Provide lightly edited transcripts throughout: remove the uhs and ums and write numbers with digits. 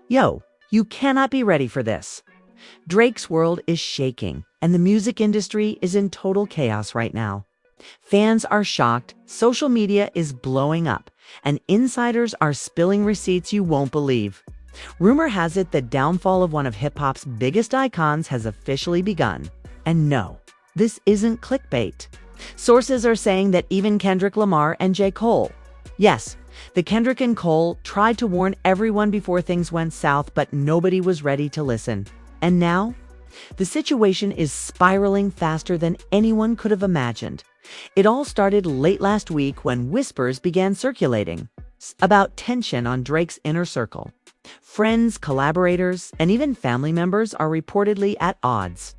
Yo, you cannot be ready for this. Drake's world is shaking, and the music industry is in total chaos right now. Fans are shocked, social media is blowing up, and insiders are spilling receipts you won't believe. Rumor has it the downfall of one of hip-hop's biggest icons has officially begun. And no, this isn't clickbait. Sources are saying that even Kendrick Lamar and J. Cole. Yes, the Kendrick and Cole tried to warn everyone before things went south, but nobody was ready to listen. And now, the situation is spiraling faster than anyone could have imagined. It all started late last week when whispers began circulating about tension on Drake's inner circle. Friends, collaborators, and even family members are reportedly at odds.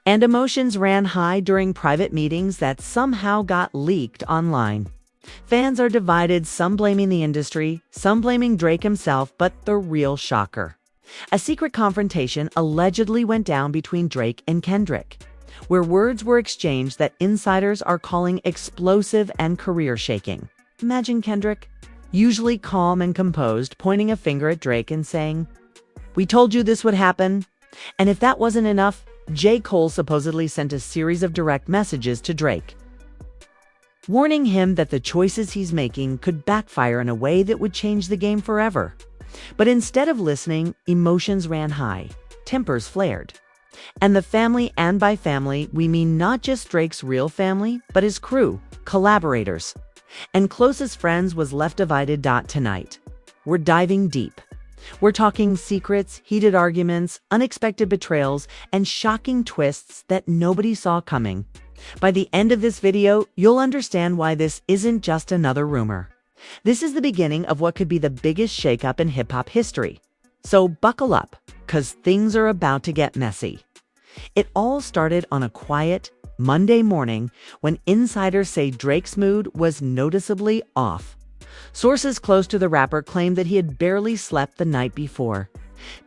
And emotions ran high during private meetings that somehow got leaked online. Fans are divided, some blaming the industry, some blaming Drake himself, but the real shocker. A secret confrontation allegedly went down between Drake and Kendrick, where words were exchanged that insiders are calling explosive and career-shaking. Imagine Kendrick, usually calm and composed, pointing a finger at Drake and saying, "We told you this would happen." And if that wasn't enough, J. Cole supposedly sent a series of direct messages to Drake, warning him that the choices he's making could backfire in a way that would change the game forever. But instead of listening, emotions ran high, tempers flared. And the family, and by family, we mean not just Drake's real family, but his crew, collaborators, and closest friends was left divided. Tonight, we're diving deep. We're talking secrets, heated arguments, unexpected betrayals, and shocking twists that nobody saw coming. By the end of this video, you'll understand why this isn't just another rumor. This is the beginning of what could be the biggest shakeup in hip-hop history. So buckle up, 'cause things are about to get messy. It all started on a quiet Monday morning when insiders say Drake's mood was noticeably off. Sources close to the rapper claimed that he had barely slept the night before,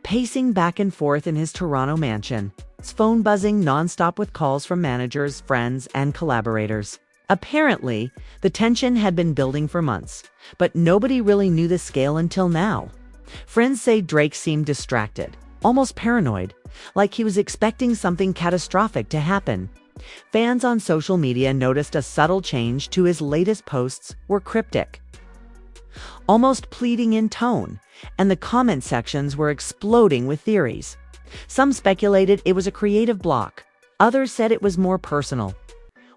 pacing back and forth in his Toronto mansion, his phone buzzing nonstop with calls from managers, friends, and collaborators. Apparently, the tension had been building for months, but nobody really knew the scale until now. Friends say Drake seemed distracted, almost paranoid, like he was expecting something catastrophic to happen. Fans on social media noticed a subtle change to his latest posts were cryptic, almost pleading in tone, and the comment sections were exploding with theories. Some speculated it was a creative block. Others said it was more personal.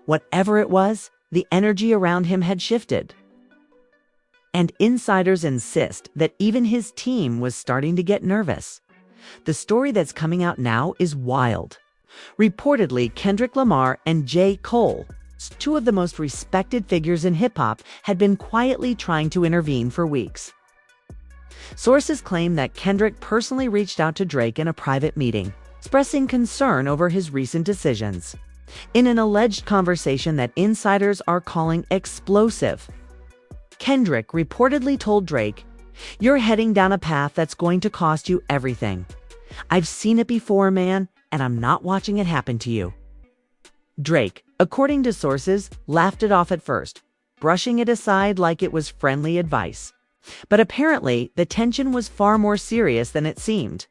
Whatever it was, the energy around him had shifted. And insiders insist that even his team was starting to get nervous. The story that's coming out now is wild. Reportedly, Kendrick Lamar and J. Cole, two of the most respected figures in hip-hop, had been quietly trying to intervene for weeks. Sources claim that Kendrick personally reached out to Drake in a private meeting, expressing concern over his recent decisions. In an alleged conversation that insiders are calling explosive, Kendrick reportedly told Drake, "You're heading down a path that's going to cost you everything. I've seen it before, man, and I'm not watching it happen to you." Drake, according to sources, laughed it off at first, brushing it aside like it was friendly advice. But apparently, the tension was far more serious than it seemed.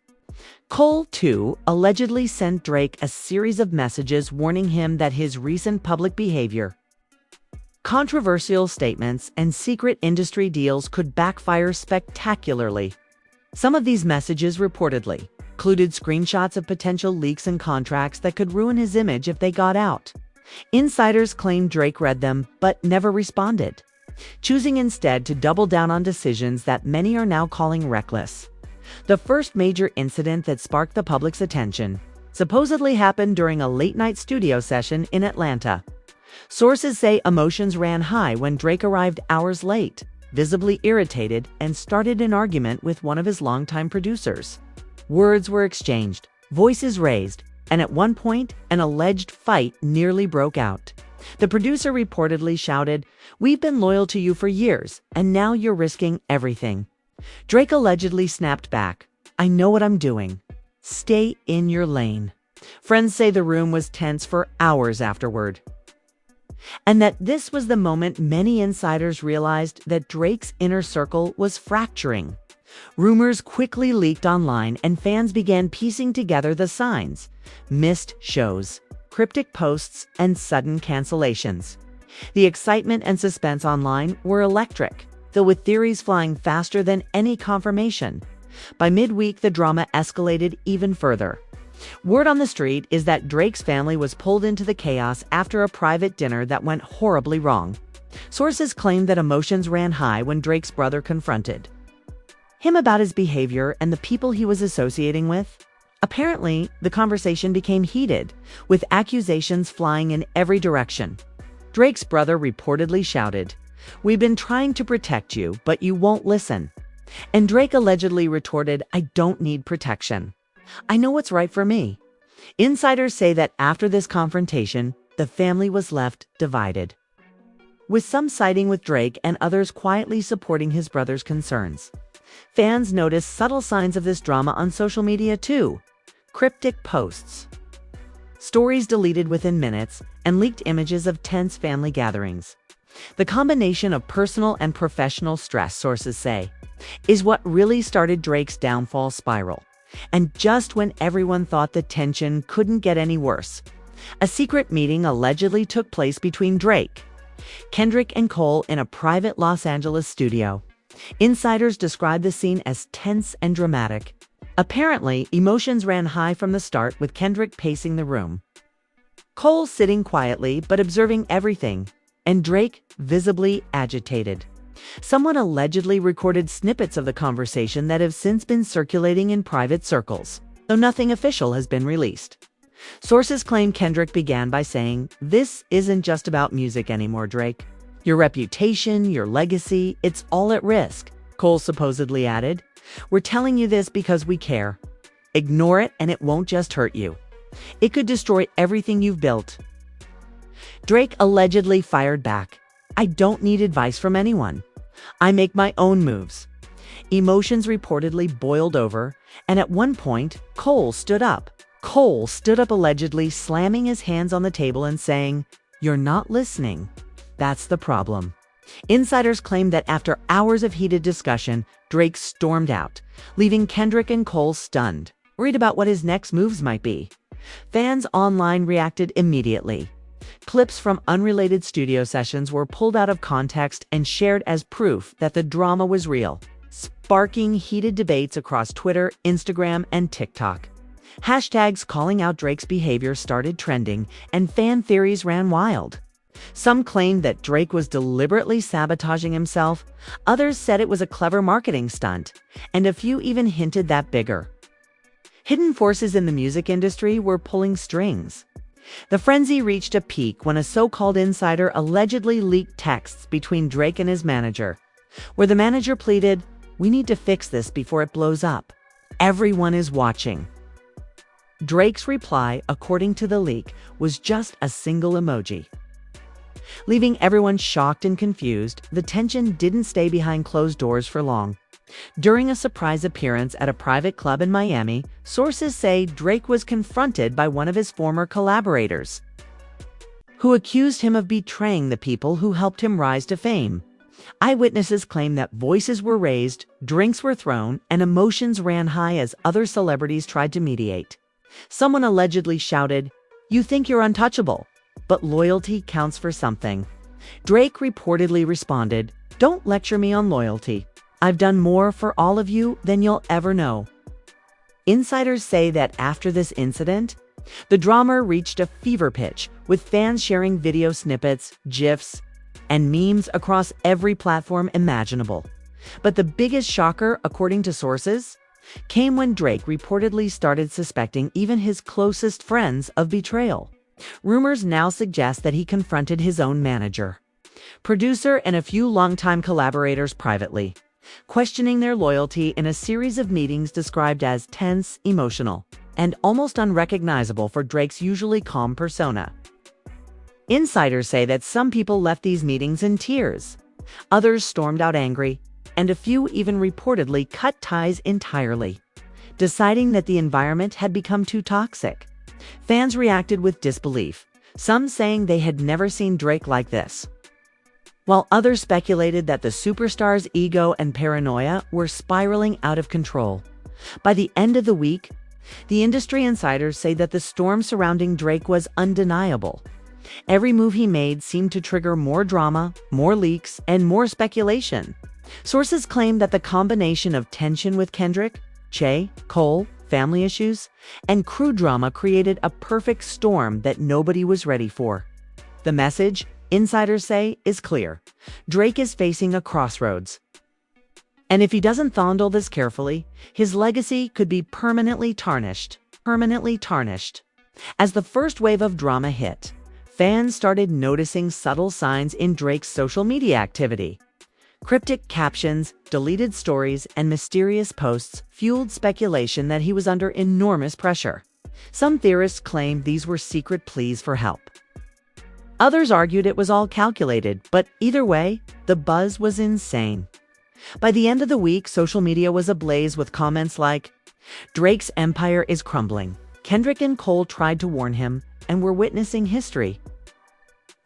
Cole, too, allegedly sent Drake a series of messages warning him that his recent public behavior, controversial statements, and secret industry deals could backfire spectacularly. Some of these messages reportedly included screenshots of potential leaks and contracts that could ruin his image if they got out. Insiders claim Drake read them, but never responded, choosing instead to double down on decisions that many are now calling reckless. The first major incident that sparked the public's attention supposedly happened during a late-night studio session in Atlanta. Sources say emotions ran high when Drake arrived hours late, visibly irritated, and started an argument with one of his longtime producers. Words were exchanged, voices raised, and at one point, an alleged fight nearly broke out. The producer reportedly shouted, "We've been loyal to you for years, and now you're risking everything." Drake allegedly snapped back, "I know what I'm doing. Stay in your lane." Friends say the room was tense for hours afterward, and that this was the moment many insiders realized that Drake's inner circle was fracturing. Rumors quickly leaked online and fans began piecing together the signs: missed shows, cryptic posts, and sudden cancellations. The excitement and suspense online were electric, though with theories flying faster than any confirmation. By midweek, the drama escalated even further. Word on the street is that Drake's family was pulled into the chaos after a private dinner that went horribly wrong. Sources claim that emotions ran high when Drake's brother confronted him about his behavior and the people he was associating with. Apparently, the conversation became heated, with accusations flying in every direction. Drake's brother reportedly shouted, "We've been trying to protect you, but you won't listen." And Drake allegedly retorted, "I don't need protection. I know what's right for me." Insiders say that after this confrontation, the family was left divided, with some siding with Drake and others quietly supporting his brother's concerns. Fans noticed subtle signs of this drama on social media too: cryptic posts, stories deleted within minutes, and leaked images of tense family gatherings. The combination of personal and professional stress, sources say, is what really started Drake's downfall spiral. And just when everyone thought the tension couldn't get any worse, a secret meeting allegedly took place between Drake, Kendrick, and Cole in a private Los Angeles studio. Insiders describe the scene as tense and dramatic. Apparently, emotions ran high from the start, with Kendrick pacing the room, Cole sitting quietly but observing everything, and Drake visibly agitated. Someone allegedly recorded snippets of the conversation that have since been circulating in private circles, though nothing official has been released. Sources claim Kendrick began by saying, "This isn't just about music anymore, Drake. Your reputation, your legacy, it's all at risk." Cole supposedly added, "We're telling you this because we care. Ignore it and it won't just hurt you. It could destroy everything you've built." Drake allegedly fired back, "I don't need advice from anyone. I make my own moves." Emotions reportedly boiled over, and at one point, Cole stood up. Allegedly slamming his hands on the table and saying, "You're not listening. That's the problem." Insiders claim that after hours of heated discussion, Drake stormed out, leaving Kendrick and Cole stunned, worried about what his next moves might be. Fans online reacted immediately. Clips from unrelated studio sessions were pulled out of context and shared as proof that the drama was real, sparking heated debates across Twitter, Instagram, and TikTok. Hashtags calling out Drake's behavior started trending, and fan theories ran wild. Some claimed that Drake was deliberately sabotaging himself, others said it was a clever marketing stunt, and a few even hinted that bigger hidden forces in the music industry were pulling strings. The frenzy reached a peak when a so-called insider allegedly leaked texts between Drake and his manager, where the manager pleaded, "We need to fix this before it blows up. Everyone is watching." Drake's reply, according to the leak, was just a single emoji. Leaving everyone shocked and confused, the tension didn't stay behind closed doors for long. During a surprise appearance at a private club in Miami, sources say Drake was confronted by one of his former collaborators, who accused him of betraying the people who helped him rise to fame. Eyewitnesses claim that voices were raised, drinks were thrown, and emotions ran high as other celebrities tried to mediate. Someone allegedly shouted, "You think you're untouchable, but loyalty counts for something." Drake reportedly responded, "Don't lecture me on loyalty. I've done more for all of you than you'll ever know." Insiders say that after this incident, the drama reached a fever pitch, with fans sharing video snippets, GIFs, and memes across every platform imaginable. But the biggest shocker, according to sources, came when Drake reportedly started suspecting even his closest friends of betrayal. Rumors now suggest that he confronted his own manager, producer, and a few longtime collaborators privately, questioning their loyalty in a series of meetings described as tense, emotional, and almost unrecognizable for Drake's usually calm persona. Insiders say that some people left these meetings in tears, others stormed out angry, and a few even reportedly cut ties entirely, deciding that the environment had become too toxic. Fans reacted with disbelief, some saying they had never seen Drake like this. while others speculated that the superstar's ego and paranoia were spiraling out of control. By the end of the week, the industry insiders say that the storm surrounding Drake was undeniable. Every move he made seemed to trigger more drama, more leaks, and more speculation. Sources claim that the combination of tension with Kendrick, Cole, family issues, and crew drama created a perfect storm that nobody was ready for. The message, insiders say, is clear. Drake is facing a crossroads. And if he doesn't fondle this carefully, his legacy could be permanently tarnished. As the first wave of drama hit, fans started noticing subtle signs in Drake's social media activity. Cryptic captions, deleted stories, and mysterious posts fueled speculation that he was under enormous pressure. Some theorists claimed these were secret pleas for help. Others argued it was all calculated, but either way, the buzz was insane. By the end of the week, social media was ablaze with comments like, "Drake's empire is crumbling. Kendrick and Cole tried to warn him, and we're witnessing history."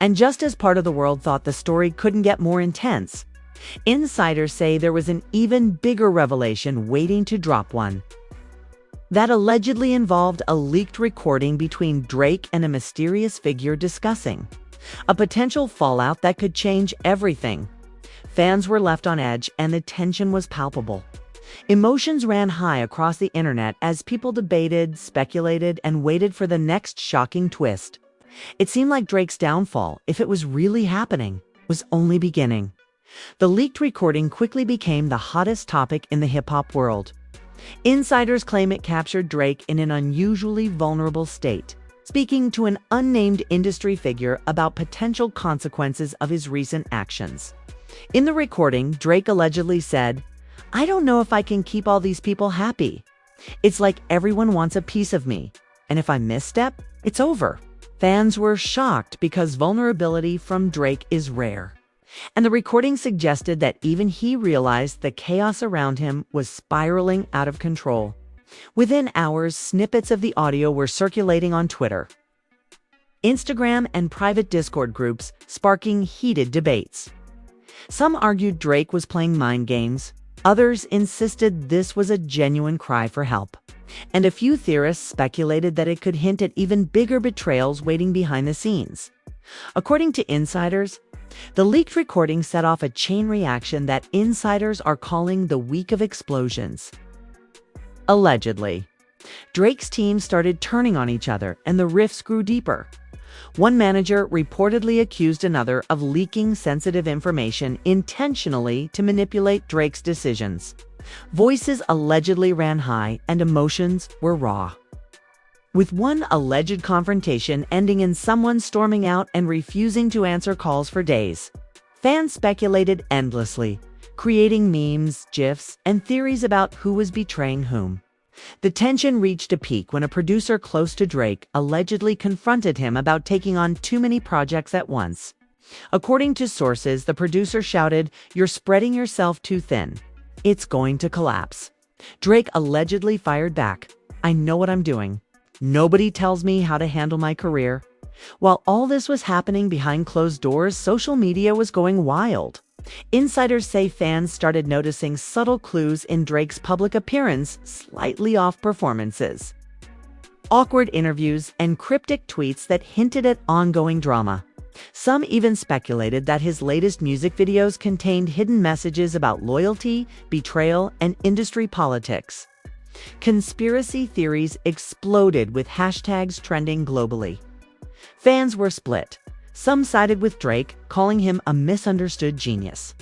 And just as part of the world thought the story couldn't get more intense, insiders say there was an even bigger revelation waiting to drop one. That allegedly involved a leaked recording between Drake and a mysterious figure discussing a potential fallout that could change everything. Fans were left on edge and the tension was palpable. Emotions ran high across the internet as people debated, speculated, and waited for the next shocking twist. It seemed like Drake's downfall, if it was really happening, was only beginning. The leaked recording quickly became the hottest topic in the hip-hop world. Insiders claim it captured Drake in an unusually vulnerable state, speaking to an unnamed industry figure about potential consequences of his recent actions. In the recording, Drake allegedly said, "I don't know if I can keep all these people happy. It's like everyone wants a piece of me, and if I misstep, it's over." Fans were shocked because vulnerability from Drake is rare. And the recording suggested that even he realized the chaos around him was spiraling out of control. Within hours, snippets of the audio were circulating on Twitter, Instagram, and private Discord groups, sparking heated debates. Some argued Drake was playing mind games. Others insisted this was a genuine cry for help. And a few theorists speculated that it could hint at even bigger betrayals waiting behind the scenes. According to insiders, the leaked recording set off a chain reaction that insiders are calling the week of explosions. Allegedly, Drake's team started turning on each other and the rifts grew deeper. One manager reportedly accused another of leaking sensitive information intentionally to manipulate Drake's decisions. Voices allegedly ran high and emotions were raw, with one alleged confrontation ending in someone storming out and refusing to answer calls for days. Fans speculated endlessly, creating memes, GIFs, and theories about who was betraying whom. The tension reached a peak when a producer close to Drake allegedly confronted him about taking on too many projects at once. According to sources, the producer shouted, "You're spreading yourself too thin. It's going to collapse." Drake allegedly fired back, "I know what I'm doing. Nobody tells me how to handle my career." While all this was happening behind closed doors, social media was going wild. Insiders say fans started noticing subtle clues in Drake's public appearance, slightly off performances, awkward interviews, and cryptic tweets that hinted at ongoing drama. Some even speculated that his latest music videos contained hidden messages about loyalty, betrayal, and industry politics. Conspiracy theories exploded with hashtags trending globally. Fans were split. Some sided with Drake, calling him a misunderstood genius,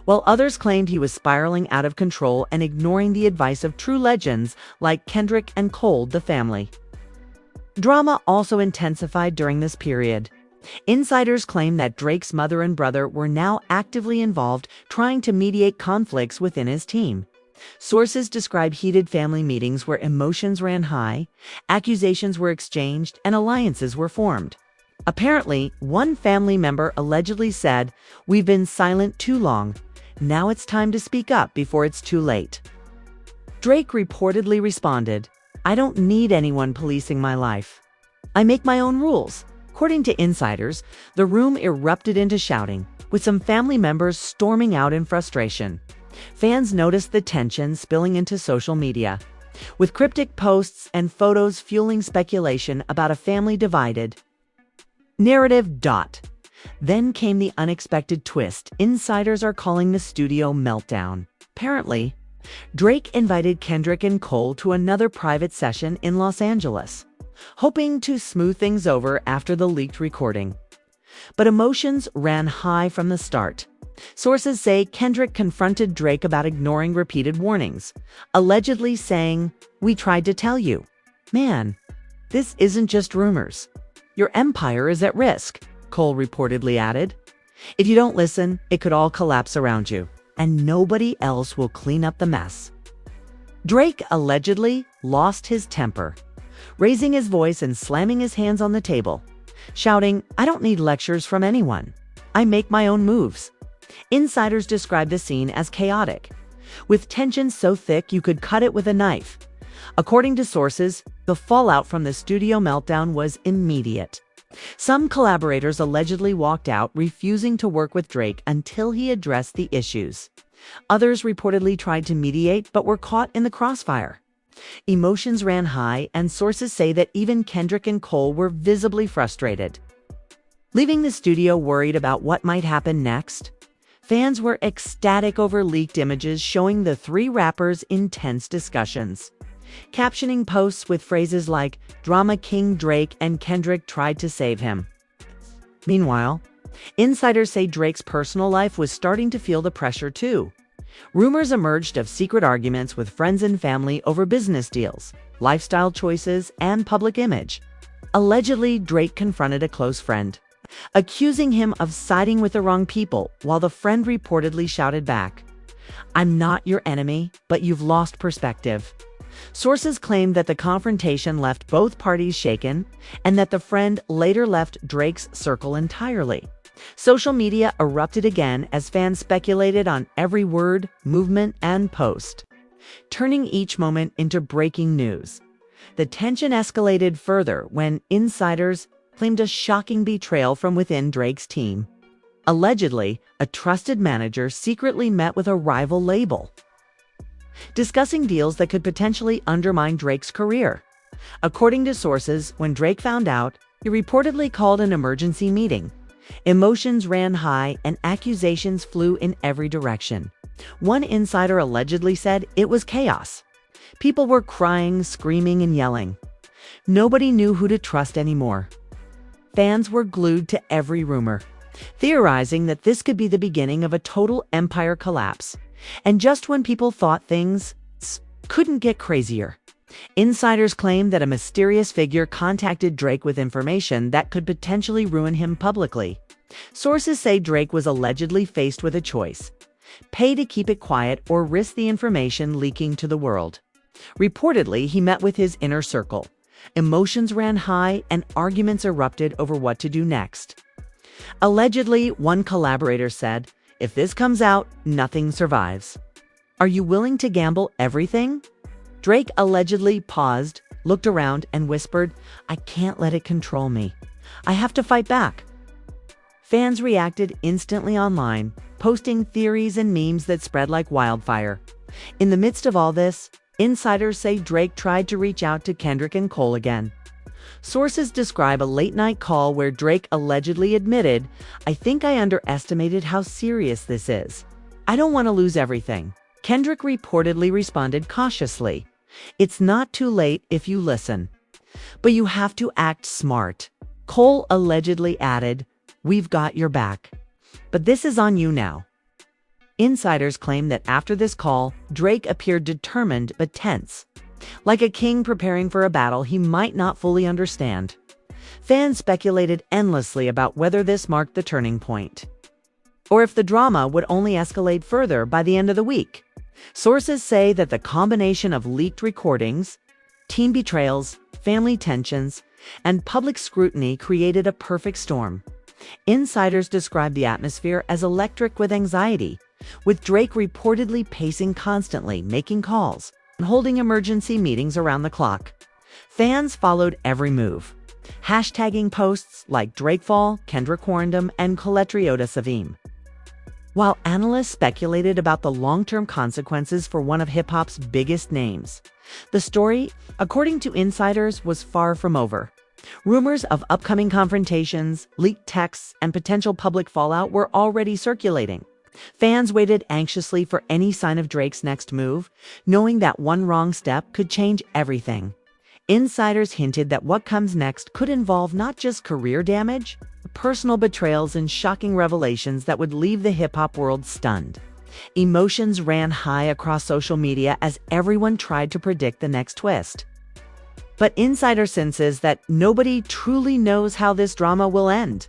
while others claimed he was spiraling out of control and ignoring the advice of true legends like Kendrick and Cole, the family. Drama also intensified during this period. Insiders claim that Drake's mother and brother were now actively involved, trying to mediate conflicts within his team. Sources describe heated family meetings where emotions ran high, accusations were exchanged, and alliances were formed. Apparently, one family member allegedly said, "We've been silent too long. Now it's time to speak up before it's too late." Drake reportedly responded, "I don't need anyone policing my life. I make my own rules." According to insiders, the room erupted into shouting, with some family members storming out in frustration. Fans noticed the tension spilling into social media, with cryptic posts and photos fueling speculation about a family divided. Narrative. Then came the unexpected twist. Insiders are calling the studio meltdown. Apparently, Drake invited Kendrick and Cole to another private session in Los Angeles, hoping to smooth things over after the leaked recording. But emotions ran high from the start. Sources say Kendrick confronted Drake about ignoring repeated warnings, allegedly saying, "We tried to tell you. Man, this isn't just rumors. Your empire is at risk," Cole reportedly added. "If you don't listen, it could all collapse around you, and nobody else will clean up the mess." Drake allegedly lost his temper, raising his voice and slamming his hands on the table, shouting, "I don't need lectures from anyone. I make my own moves." Insiders describe the scene as chaotic, with tension so thick you could cut it with a knife. According to sources, the fallout from the studio meltdown was immediate. Some collaborators allegedly walked out, refusing to work with Drake until he addressed the issues. Others reportedly tried to mediate but were caught in the crossfire. Emotions ran high, and sources say that even Kendrick and Cole were visibly frustrated. Leaving the studio worried about what might happen next, fans were ecstatic over leaked images showing the three rappers' intense discussions, captioning posts with phrases like "Drama King Drake and Kendrick tried to save him." Meanwhile, insiders say Drake's personal life was starting to feel the pressure too. Rumors emerged of secret arguments with friends and family over business deals, lifestyle choices, and public image. Allegedly, Drake confronted a close friend, accusing him of siding with the wrong people, while the friend reportedly shouted back, "I'm not your enemy, but you've lost perspective." Sources claim that the confrontation left both parties shaken, and that the friend later left Drake's circle entirely. Social media erupted again as fans speculated on every word, movement, and post, turning each moment into breaking news. The tension escalated further when insiders claimed a shocking betrayal from within Drake's team. Allegedly, a trusted manager secretly met with a rival label, discussing deals that could potentially undermine Drake's career. According to sources, when Drake found out, he reportedly called an emergency meeting. Emotions ran high and accusations flew in every direction. One insider allegedly said it was chaos. People were crying, screaming, and yelling. Nobody knew who to trust anymore. Fans were glued to every rumor, theorizing that this could be the beginning of a total empire collapse. And just when people thought things couldn't get crazier, insiders claim that a mysterious figure contacted Drake with information that could potentially ruin him publicly. Sources say Drake was allegedly faced with a choice: pay to keep it quiet or risk the information leaking to the world. Reportedly, he met with his inner circle. Emotions ran high and arguments erupted over what to do next. Allegedly, one collaborator said, "If this comes out, nothing survives. Are you willing to gamble everything?" Drake allegedly paused, looked around, and whispered, "I can't let it control me. I have to fight back." Fans reacted instantly online, posting theories and memes that spread like wildfire. In the midst of all this, insiders say Drake tried to reach out to Kendrick and Cole again. Sources describe a late-night call where Drake allegedly admitted, "I think I underestimated how serious this is. I don't want to lose everything." Kendrick reportedly responded cautiously, "It's not too late if you listen, but you have to act smart." Cole allegedly added, "We've got your back, but this is on you now." Insiders claim that after this call, Drake appeared determined but tense, like a king preparing for a battle he might not fully understand. Fans speculated endlessly about whether this marked the turning point, or if the drama would only escalate further by the end of the week. Sources say that the combination of leaked recordings, team betrayals, family tensions, and public scrutiny created a perfect storm. Insiders describe the atmosphere as electric with anxiety, with Drake reportedly pacing constantly, making calls, and holding emergency meetings around the clock. Fans followed every move, hashtagging posts like Drakefall, Kendrick Quarandom, and Coletriota Savim. while analysts speculated about the long-term consequences for one of hip-hop's biggest names. The story, according to insiders, was far from over. Rumors of upcoming confrontations, leaked texts, and potential public fallout were already circulating. Fans waited anxiously for any sign of Drake's next move, knowing that one wrong step could change everything. Insiders hinted that what comes next could involve not just career damage, but personal betrayals and shocking revelations that would leave the hip-hop world stunned. Emotions ran high across social media as everyone tried to predict the next twist. But insider senses that nobody truly knows how this drama will end.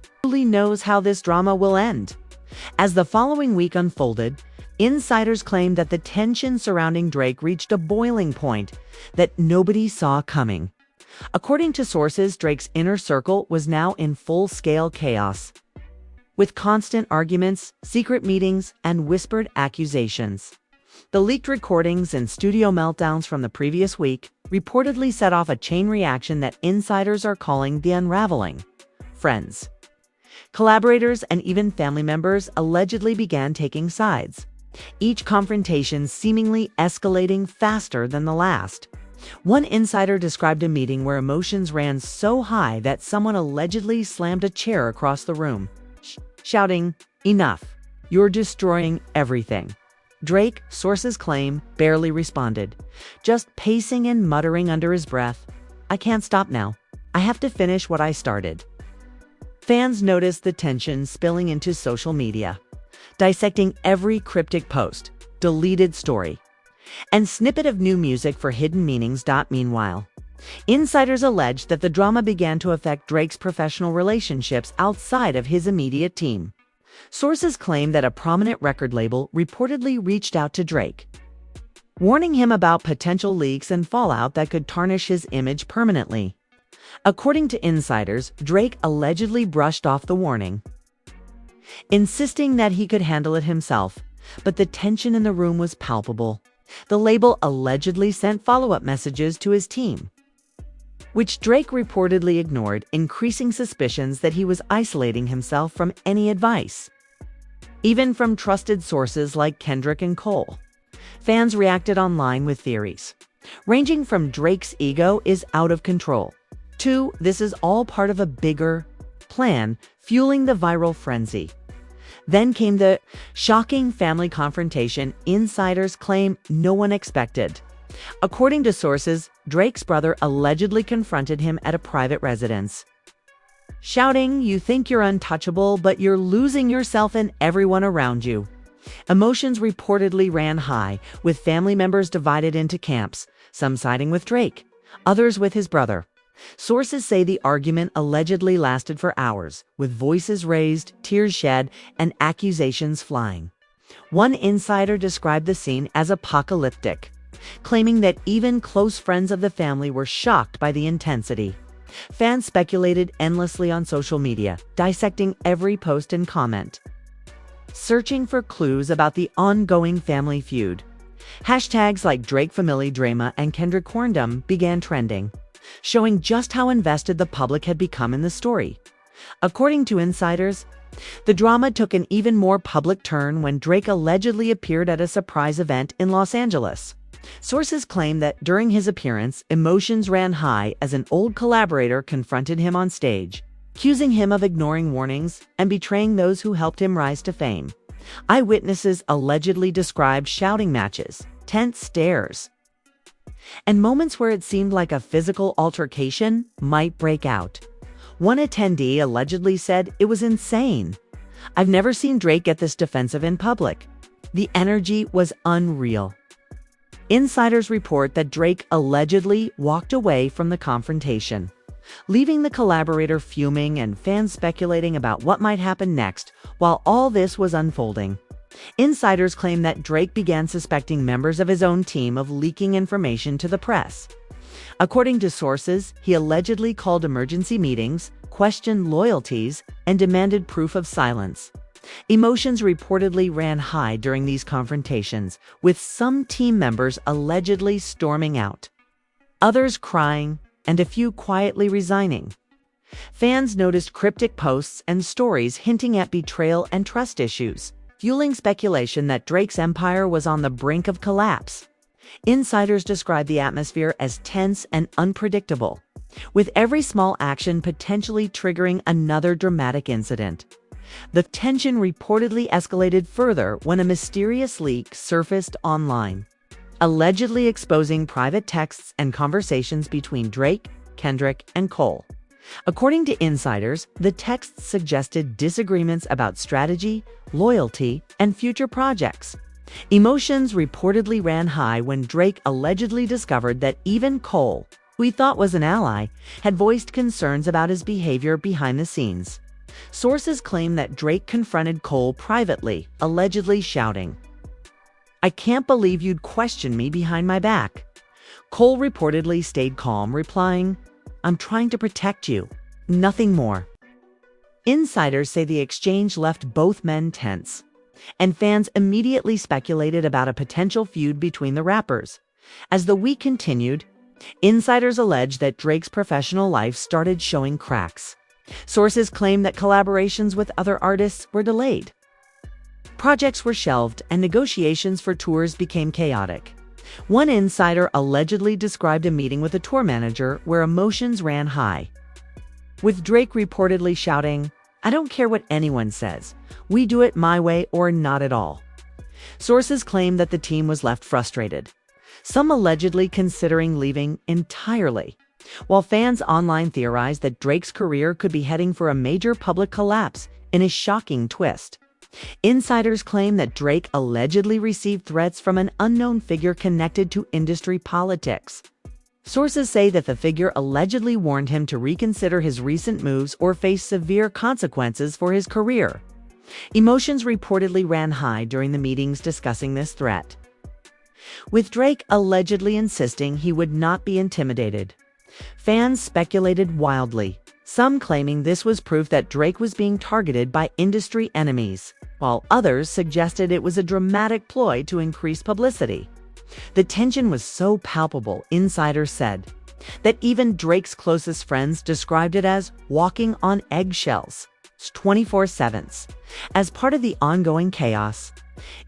As the following week unfolded, insiders claimed that the tension surrounding Drake reached a boiling point that nobody saw coming. According to sources, Drake's inner circle was now in full-scale chaos, with constant arguments, secret meetings, and whispered accusations. The leaked recordings and studio meltdowns from the previous week reportedly set off a chain reaction that insiders are calling the unraveling. Friends, collaborators, and even family members allegedly began taking sides, each confrontation seemingly escalating faster than the last. One insider described a meeting where emotions ran so high that someone allegedly slammed a chair across the room, shouting, "Enough! You're destroying everything." Drake, sources claim, barely responded, just pacing and muttering under his breath, "I can't stop now. I have to finish what I started." Fans noticed the tension spilling into social media, dissecting every cryptic post, deleted story, and snippet of new music for hidden meanings. Meanwhile, insiders alleged that the drama began to affect Drake's professional relationships outside of his immediate team. Sources claim that a prominent record label reportedly reached out to Drake, warning him about potential leaks and fallout that could tarnish his image permanently. According to insiders, Drake allegedly brushed off the warning, insisting that he could handle it himself, but the tension in the room was palpable. The label allegedly sent follow-up messages to his team, which Drake reportedly ignored, increasing suspicions that he was isolating himself from any advice, even from trusted sources like Kendrick and Cole. Fans reacted online with theories, ranging from Drake's ego is out of control to this is all part of a bigger plan, fueling the viral frenzy. Then came the shocking family confrontation insiders claim no one expected. According to sources, Drake's brother allegedly confronted him at a private residence, shouting, "You think you're untouchable, but you're losing yourself and everyone around you." Emotions reportedly ran high, with family members divided into camps, some siding with Drake, others with his brother. Sources say the argument allegedly lasted for hours, with voices raised, tears shed, and accusations flying. One insider described the scene as apocalyptic, claiming that even close friends of the family were shocked by the intensity. Fans speculated endlessly on social media, dissecting every post and comment, searching for clues about the ongoing family feud. Hashtags like Drake Family Drama and Kendrick Quorndom began trending, showing just how invested the public had become in the story. According to insiders, the drama took an even more public turn when Drake allegedly appeared at a surprise event in Los Angeles. Sources claim that during his appearance, emotions ran high as an old collaborator confronted him on stage, accusing him of ignoring warnings and betraying those who helped him rise to fame. Eyewitnesses allegedly described shouting matches, tense stares, and moments where it seemed like a physical altercation might break out. One attendee allegedly said it was insane. "I've never seen Drake get this defensive in public. The energy was unreal." Insiders report that Drake allegedly walked away from the confrontation, leaving the collaborator fuming and fans speculating about what might happen next while all this was unfolding. Insiders claim that Drake began suspecting members of his own team of leaking information to the press. According to sources, he allegedly called emergency meetings, questioned loyalties, and demanded proof of silence. Emotions reportedly ran high during these confrontations, with some team members allegedly storming out, others crying, and a few quietly resigning. Fans noticed cryptic posts and stories hinting at betrayal and trust issues. fueling speculation that Drake's empire was on the brink of collapse. Insiders describe the atmosphere as tense and unpredictable, with every small action potentially triggering another dramatic incident. The tension reportedly escalated further when a mysterious leak surfaced online, allegedly exposing private texts and conversations between Drake, Kendrick, and Cole. According to insiders, the texts suggested disagreements about strategy, loyalty, and future projects. Emotions reportedly ran high when Drake allegedly discovered that even Cole, who he thought was an ally, had voiced concerns about his behavior behind the scenes. Sources claim that Drake confronted Cole privately, allegedly shouting, "I can't believe you'd question me behind my back." Cole reportedly stayed calm, replying, "I'm trying to protect you, nothing more." Insiders say the exchange left both men tense, and fans immediately speculated about a potential feud between the rappers. As the week continued, insiders alleged that Drake's professional life started showing cracks. Sources claim that collaborations with other artists were delayed. Projects were shelved, and negotiations for tours became chaotic. One insider allegedly described a meeting with a tour manager where emotions ran high, with Drake reportedly shouting, "I don't care what anyone says. We do it my way or not at all." Sources claim that the team was left frustrated, some allegedly considering leaving entirely, while fans online theorized that Drake's career could be heading for a major public collapse in a shocking twist. Insiders claim that Drake allegedly received threats from an unknown figure connected to industry politics. Sources say that the figure allegedly warned him to reconsider his recent moves or face severe consequences for his career. Emotions reportedly ran high during the meetings discussing this threat, with Drake allegedly insisting he would not be intimidated. Fans speculated wildly, some claiming this was proof that Drake was being targeted by industry enemies, while others suggested it was a dramatic ploy to increase publicity. The tension was so palpable, insiders said, that even Drake's closest friends described it as walking on eggshells 24/7. As part of the ongoing chaos,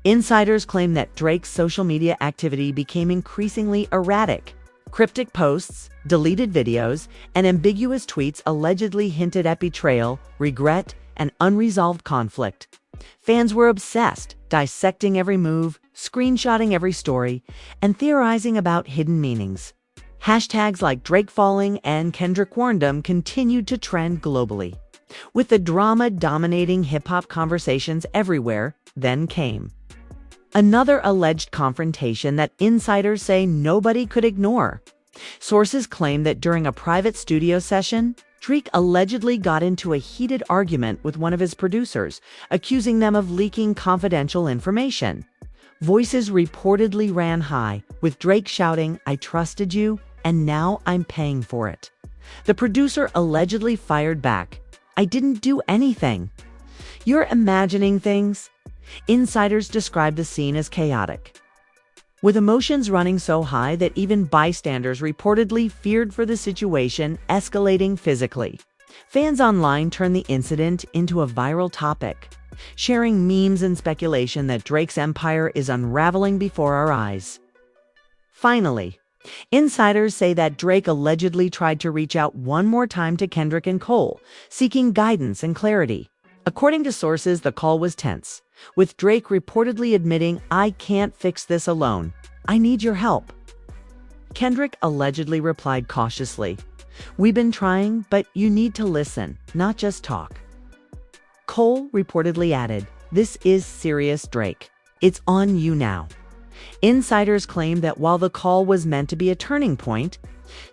insiders claim that Drake's social media activity became increasingly erratic. Cryptic posts, deleted videos, and ambiguous tweets allegedly hinted at betrayal, regret, and unresolved conflict. Fans were obsessed, dissecting every move, screenshotting every story, and theorizing about hidden meanings. Hashtags like Drake falling and Kendrick warned him continued to trend globally, with the drama dominating hip-hop conversations everywhere. Then came another alleged confrontation that insiders say nobody could ignore. Sources claim that during a private studio session, Drake allegedly got into a heated argument with one of his producers, accusing them of leaking confidential information. Voices reportedly ran high, with Drake shouting, "I trusted you, and now I'm paying for it." The producer allegedly fired back, "I didn't do anything." "You're imagining things." Insiders describe the scene as chaotic, with emotions running so high that even bystanders reportedly feared for the situation escalating physically. Fans online turned the incident into a viral topic, sharing memes and speculation that Drake's empire is unraveling before our eyes. Finally, insiders say that Drake allegedly tried to reach out one more time to Kendrick and Cole, seeking guidance and clarity. According to sources, the call was tense, with Drake reportedly admitting, "I can't fix this alone. I need your help." Kendrick allegedly replied cautiously, "We've been trying, but you need to listen, not just talk." Cole reportedly added, "This is serious, Drake. It's on you now." Insiders claim that while the call was meant to be a turning point,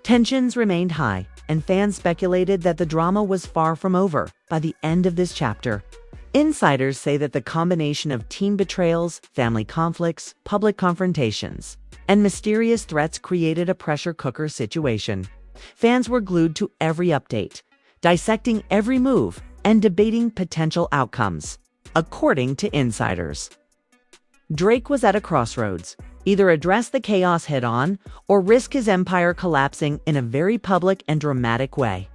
tensions remained high, and fans speculated that the drama was far from over by the end of this chapter. Insiders say that the combination of team betrayals, family conflicts, public confrontations, and mysterious threats created a pressure cooker situation. Fans were glued to every update, dissecting every move and debating potential outcomes. According to insiders, Drake was at a crossroads: either address the chaos head-on or risk his empire collapsing in a very public and dramatic way.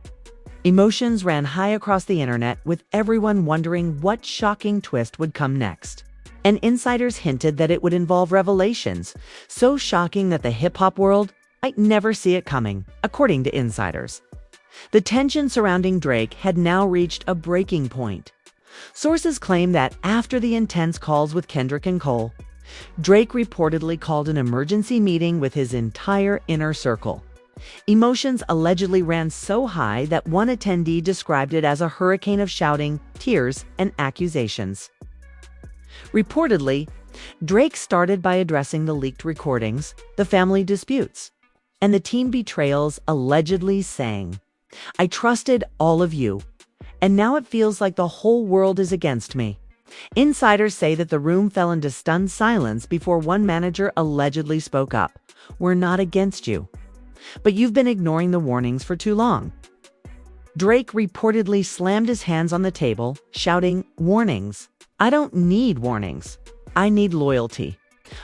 Emotions ran high across the internet, with everyone wondering what shocking twist would come next. and insiders hinted that it would involve revelations so shocking that the hip-hop world might never see it coming, according to insiders. The tension surrounding Drake had now reached a breaking point. Sources claim that after the intense calls with Kendrick and Cole, Drake reportedly called an emergency meeting with his entire inner circle. Emotions allegedly ran so high that one attendee described it as a hurricane of shouting, tears, and accusations. Reportedly, Drake started by addressing the leaked recordings, the family disputes, and the team betrayals, allegedly saying, "I trusted all of you, and now it feels like the whole world is against me." Insiders say that the room fell into stunned silence before one manager allegedly spoke up. "We're not against you, but you've been ignoring the warnings for too long." Drake reportedly slammed his hands on the table, shouting, "Warnings? I don't need warnings. I need loyalty."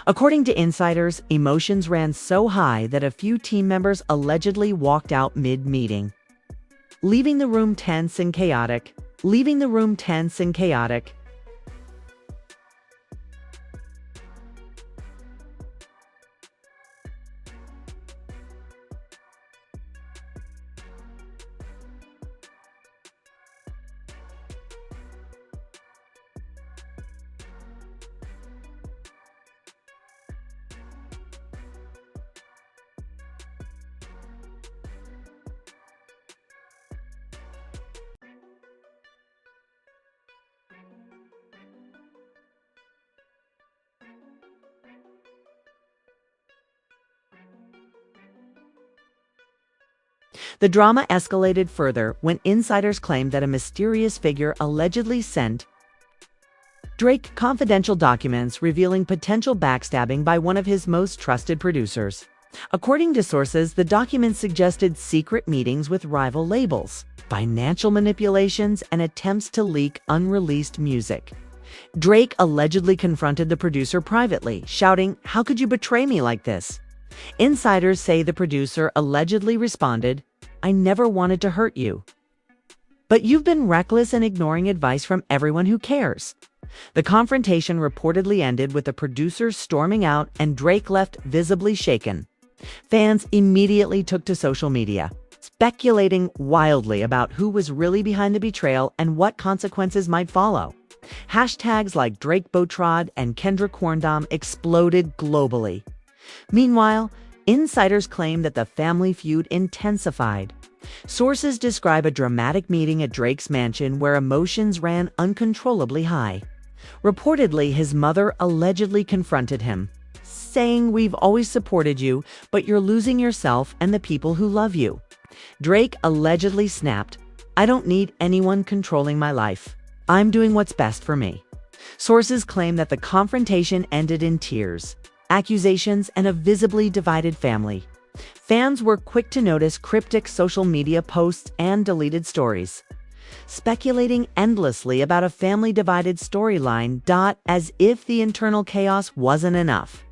According to insiders, emotions ran so high that a few team members allegedly walked out mid-meeting, leaving the room tense and chaotic. The drama escalated further when insiders claimed that a mysterious figure allegedly sent Drake confidential documents revealing potential backstabbing by one of his most trusted producers. According to sources, the documents suggested secret meetings with rival labels, financial manipulations, and attempts to leak unreleased music. Drake allegedly confronted the producer privately, shouting, "How could you betray me like this?" Insiders say the producer allegedly responded, "I never wanted to hurt you, but you've been reckless and ignoring advice from everyone who cares." The confrontation reportedly ended with the producer storming out and Drake left visibly shaken. Fans immediately took to social media, speculating wildly about who was really behind the betrayal and what consequences might follow. Hashtags like Drake Botrod and Kendrick Horndom exploded globally. Meanwhile, insiders claim that the family feud intensified. Sources describe a dramatic meeting at Drake's mansion where emotions ran uncontrollably high. Reportedly, his mother allegedly confronted him, saying, "We've always supported you, but you're losing yourself and the people who love you." Drake allegedly snapped, "I don't need anyone controlling my life. I'm doing what's best for me." Sources claim that the confrontation ended in tears, accusations, and a visibly divided family. Fans were quick to notice cryptic social media posts and deleted stories, speculating endlessly about a family-divided storyline, as if the internal chaos wasn't enough.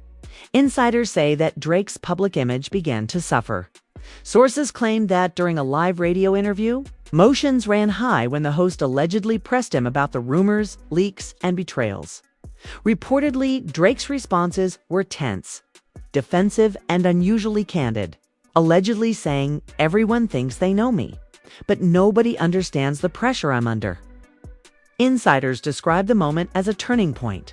Insiders say that Drake's public image began to suffer. Sources claim that during a live radio interview, emotions ran high when the host allegedly pressed him about the rumors, leaks, and betrayals. Reportedly, Drake's responses were tense, defensive, and unusually candid, allegedly saying, "Everyone thinks they know me, but nobody understands the pressure I'm under." Insiders describe the moment as a turning point,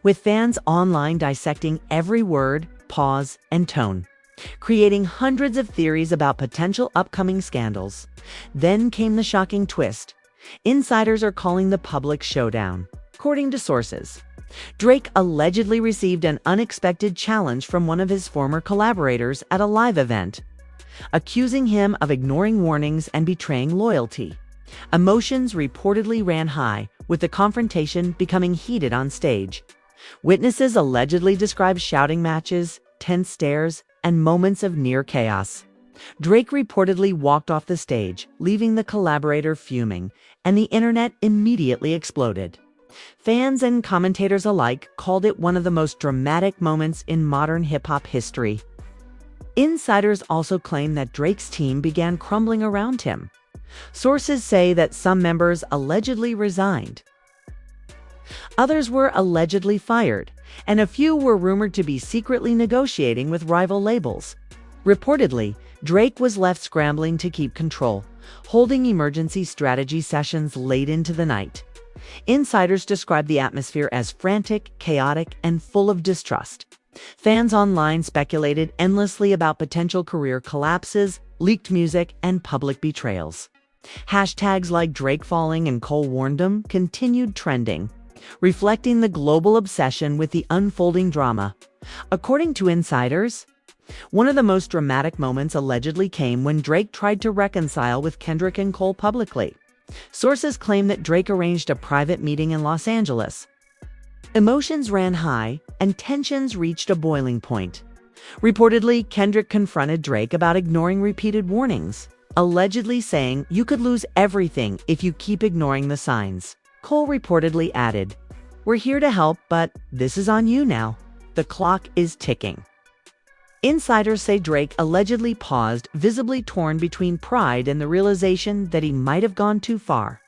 with fans online dissecting every word, pause, and tone, creating hundreds of theories about potential upcoming scandals. Then came the shocking twist. Insiders are calling the public showdown. According to sources, Drake allegedly received an unexpected challenge from one of his former collaborators at a live event, accusing him of ignoring warnings and betraying loyalty. Emotions reportedly ran high, with the confrontation becoming heated on stage. Witnesses allegedly described shouting matches, tense stares, and moments of near chaos. Drake reportedly walked off the stage, leaving the collaborator fuming, and the internet immediately exploded. Fans and commentators alike called it one of the most dramatic moments in modern hip-hop history. Insiders also claim that Drake's team began crumbling around him. Sources say that some members allegedly resigned, Others were allegedly fired, and a few were rumored to be secretly negotiating with rival labels. Reportedly, Drake was left scrambling to keep control, holding emergency strategy sessions late into the night. Insiders describe the atmosphere as frantic, chaotic, and full of distrust. Fans online speculated endlessly about potential career collapses, leaked music, and public betrayals. Hashtags like Drake falling and Cole warned him continued trending, reflecting the global obsession with the unfolding drama. According to insiders, one of the most dramatic moments allegedly came when Drake tried to reconcile with Kendrick and Cole publicly. Sources claim that Drake arranged a private meeting in Los Angeles. Emotions ran high, and tensions reached a boiling point. Reportedly, Kendrick confronted Drake about ignoring repeated warnings, allegedly saying, "You could lose everything if you keep ignoring the signs." Cole reportedly added, "We're here to help, but this is on you now. The clock is ticking." Insiders say Drake allegedly paused, visibly torn between pride and the realization that he might have gone too far.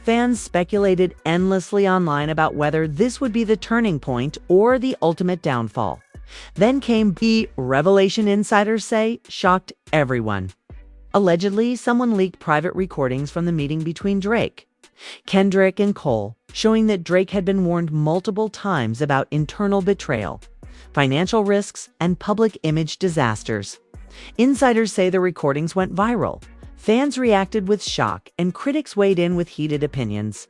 Fans speculated endlessly online about whether this would be the turning point or the ultimate downfall. Then came the revelation insiders say shocked everyone. Allegedly, someone leaked private recordings from the meeting between Drake, Kendrick, and Cole, showing that Drake had been warned multiple times about internal betrayal, financial risks, and public image disasters. Insiders say the recordings went viral. Fans reacted with shock, and critics weighed in with heated opinions.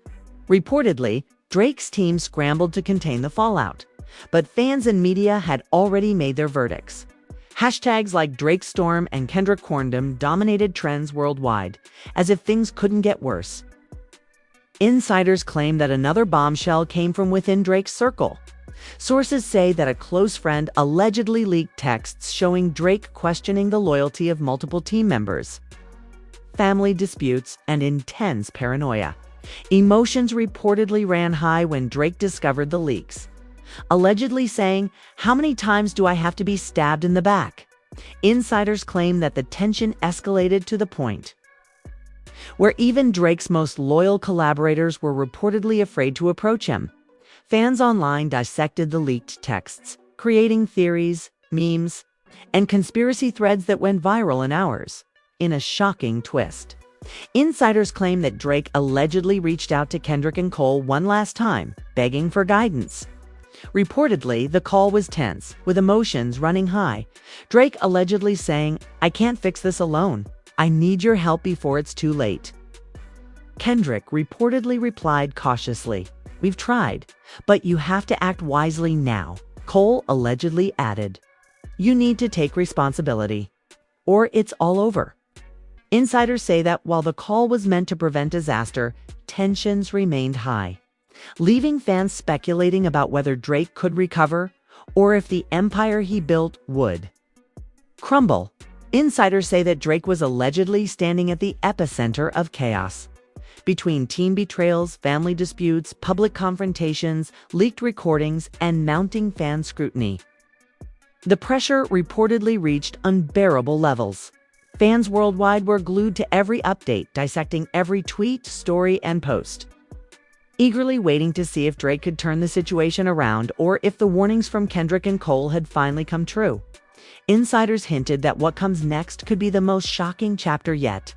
Reportedly, Drake's team scrambled to contain the fallout, but fans and media had already made their verdicts. Hashtags like Drake Storm and Kendrick Corndom dominated trends worldwide, as if things couldn't get worse. Insiders claim that another bombshell came from within Drake's circle. Sources say that a close friend allegedly leaked texts showing Drake questioning the loyalty of multiple team members. Family disputes and intense paranoia. Emotions reportedly ran high when Drake discovered the leaks, allegedly saying, "How many times do I have to be stabbed in the back?" Insiders claim that the tension escalated to the point where even Drake's most loyal collaborators were reportedly afraid to approach him. Fans online dissected the leaked texts, creating theories, memes, and conspiracy threads that went viral in hours. In a shocking twist, insiders claim that Drake allegedly reached out to Kendrick and Cole one last time, begging for guidance. Reportedly, the call was tense, with emotions running high. Drake allegedly saying, "I can't fix this alone. I need your help before it's too late." Kendrick reportedly replied cautiously, "We've tried, but you have to act wisely now." Cole allegedly added, "You need to take responsibility, or it's all over." Insiders say that while the call was meant to prevent disaster, tensions remained high, leaving fans speculating about whether Drake could recover or if the empire he built would crumble. Insiders say that Drake was allegedly standing at the epicenter of chaos. Between team betrayals, family disputes, public confrontations, leaked recordings, and mounting fan scrutiny, the pressure reportedly reached unbearable levels. Fans worldwide were glued to every update, dissecting every tweet, story, and post, eagerly waiting to see if Drake could turn the situation around or if the warnings from Kendrick and Cole had finally come true. Insiders hinted that what comes next could be the most shocking chapter yet,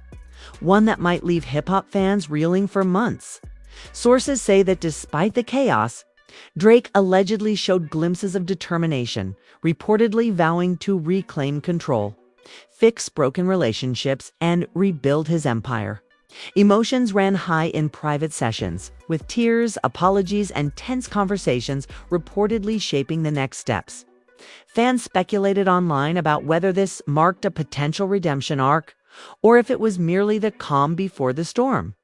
one that might leave hip-hop fans reeling for months. Sources say that despite the chaos, Drake allegedly showed glimpses of determination, reportedly vowing to reclaim control, fix broken relationships, and rebuild his empire. Emotions ran high in private sessions, with tears, apologies, and tense conversations reportedly shaping the next steps. Fans speculated online about whether this marked a potential redemption arc, or if it was merely the calm before the storm.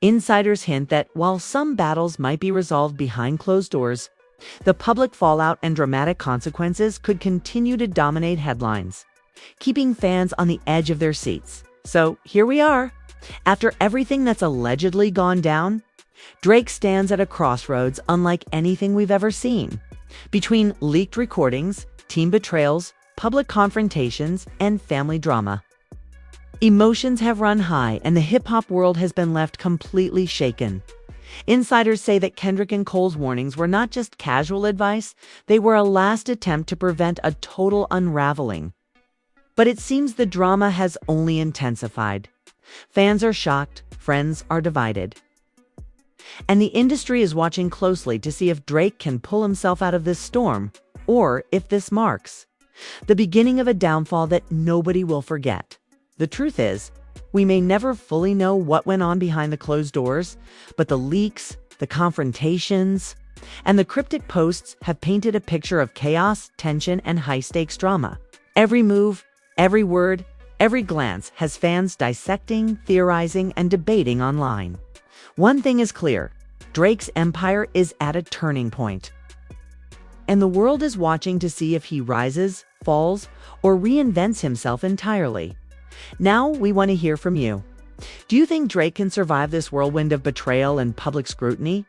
Insiders hint that while some battles might be resolved behind closed doors, the public fallout and dramatic consequences could continue to dominate headlines, keeping fans on the edge of their seats. So here we are. After everything that's allegedly gone down, Drake stands at a crossroads unlike anything we've ever seen. Between leaked recordings, team betrayals, public confrontations, and family drama, emotions have run high and the hip-hop world has been left completely shaken. Insiders say that Kendrick and Cole's warnings were not just casual advice, they were a last attempt to prevent a total unraveling. But it seems the drama has only intensified. Fans are shocked, friends are divided. And the industry is watching closely to see if Drake can pull himself out of this storm, or if this marks the beginning of a downfall that nobody will forget. The truth is, we may never fully know what went on behind the closed doors, but the leaks, the confrontations, and the cryptic posts have painted a picture of chaos, tension, and high-stakes drama. Every move, every word, every glance has fans dissecting, theorizing, and debating online. One thing is clear: Drake's empire is at a turning point. And the world is watching to see if he rises, falls, or reinvents himself entirely. Now we want to hear from you. Do you think Drake can survive this whirlwind of betrayal and public scrutiny?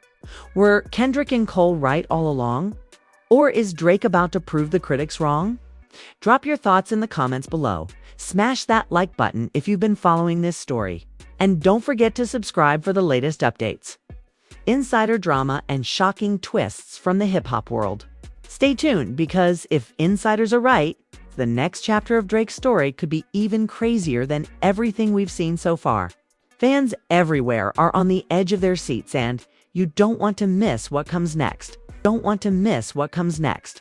Were Kendrick and Cole right all along? Or is Drake about to prove the critics wrong? Drop your thoughts in the comments below. Smash that like button if you've been following this story. And don't forget to subscribe for the latest updates, insider drama, and shocking twists from the hip-hop world. Stay tuned, because if insiders are right, the next chapter of Drake's story could be even crazier than everything we've seen so far. Fans everywhere are on the edge of their seats, and you don't want to miss what comes next. Don't want to miss what comes next.